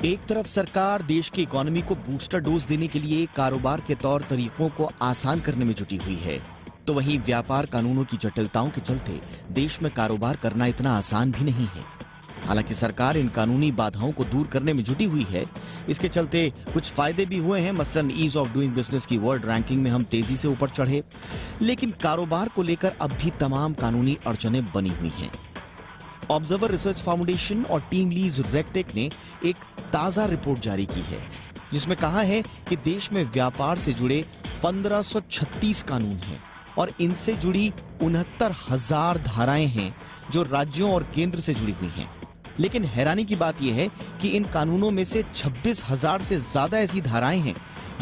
एक तरफ सरकार देश की इकोनॉमी को बूस्टर डोज देने के लिए कारोबार के तौर तरीकों को आसान करने में जुटी हुई है, तो वहीं व्यापार कानूनों की जटिलताओं के चलते देश में कारोबार करना इतना आसान भी नहीं है। हालांकि सरकार इन कानूनी बाधाओं को दूर करने में जुटी हुई है। इसके चलते कुछ फायदे भी हुए हैं। मसलन ईज ऑफ डूइंग बिजनेस की वर्ल्ड रैंकिंग में हम तेजी से ऊपर चढ़े, लेकिन कारोबार को लेकर अब भी तमाम कानूनी अड़चनें बनी हुई हैं। ऑब्जर्वर रिसर्च फाउंडेशन और टीम लीज रेगटेक ने एक ताजा रिपोर्ट जारी की है, जिसमें कहा है कि देश में व्यापार से जुड़े 1536 कानून हैं और इनसे जुड़ी 69,000 धाराएं हैं जो राज्यों और केंद्र से जुड़ी हुई हैं। लेकिन हैरानी की बात यह है कि इन कानूनों में से 26,000 से ज्यादा ऐसी धाराएं हैं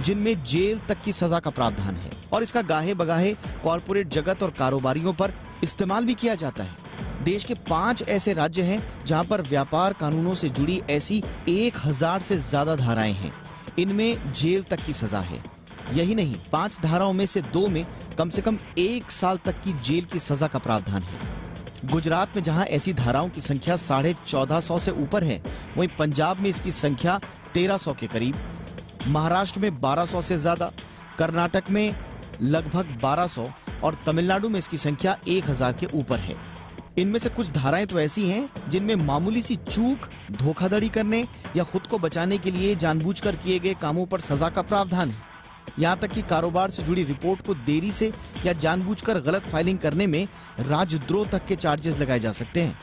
जिनमें जेल तक की सजा का प्रावधान है और इसका गाहे बगाहे कॉरपोरेट जगत और कारोबारियों पर इस्तेमाल भी किया जाता है। देश के 5 ऐसे राज्य हैं जहां पर व्यापार कानूनों से जुड़ी ऐसी 1000 से ज्यादा धाराएं हैं। इनमें जेल तक की सजा है। यही नहीं, 5 धाराओं में से 2 में कम से कम 1 साल तक की जेल की सजा का प्रावधान है। गुजरात में जहां ऐसी धाराओं की संख्या 1450 से ऊपर है, वहीं पंजाब में इसकी संख्या 1300 के करीब, महाराष्ट्र में 1200 से ज्यादा, कर्नाटक में लगभग 1200 और तमिलनाडु में इसकी संख्या 1000 के ऊपर है। इनमें से कुछ धाराएं तो ऐसी हैं जिनमें मामूली सी चूक, धोखाधड़ी करने या खुद को बचाने के लिए जानबूझकर किए गए कामों पर सजा का प्रावधान है। यहाँ तक कि कारोबार से जुड़ी रिपोर्ट को देरी से या जानबूझकर गलत फाइलिंग करने में राजद्रोह तक के चार्जेस लगाए जा सकते हैं।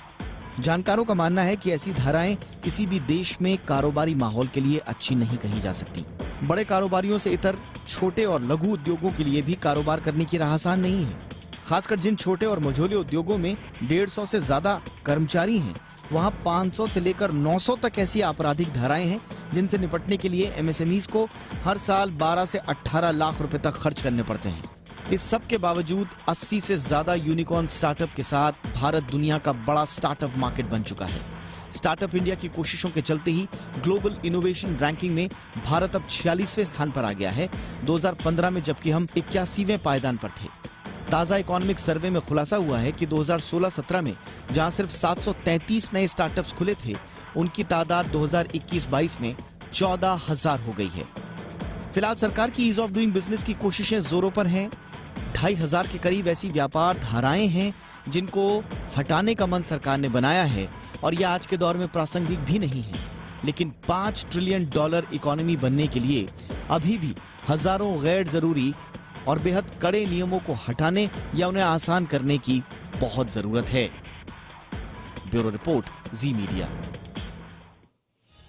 जानकारों का मानना है कि ऐसी धाराएं किसी भी देश में कारोबारी माहौल के लिए अच्छी नहीं कही जा सकती। बड़े कारोबारियों से इतर छोटे और लघु उद्योगों के लिए भी कारोबार करने की राह आसान नहीं है। खासकर जिन छोटे और मझोले उद्योगों में 150 से ज्यादा कर्मचारी हैं, वहां 500 से लेकर 900 तक ऐसी आपराधिक धाराएं हैं जिनसे निपटने के लिए एमएसएमईज को हर साल 12 से 18 लाख रुपए तक खर्च करने पड़ते हैं। इस सब के बावजूद 80 से ज्यादा यूनिकॉर्न स्टार्टअप के साथ भारत दुनिया का बड़ा स्टार्टअप मार्केट बन चुका है। स्टार्टअप इंडिया की कोशिशों के चलते ही ग्लोबल इनोवेशन रैंकिंग में भारत अब 46वें स्थान पर आ गया है, 2015 में जबकि हम 81वें पायदान पर थे। ताजा इकोनॉमिक सर्वे में खुलासा हुआ है कि 2016-17 में जहां सिर्फ 733 नए स्टार्टअप्स खुले थे, उनकी तादाद 2021-22 में 14,000 हो गई है। फिलहाल सरकार की ईज ऑफ डूइंग बिजनेस की कोशिशें जोरों पर हैं। 2,500 के करीब ऐसी व्यापार धाराएं हैं जिनको हटाने का मन सरकार ने बनाया है और यह आज के दौर में प्रासंगिक भी नहीं है। लेकिन $5 ट्रिलियन इकोनॉमी बनने के लिए अभी भी हजारों गैर जरूरी और बेहद कड़े नियमों को हटाने या उन्हें आसान करने की बहुत जरूरत है। ब्यूरो रिपोर्ट, जी मीडिया।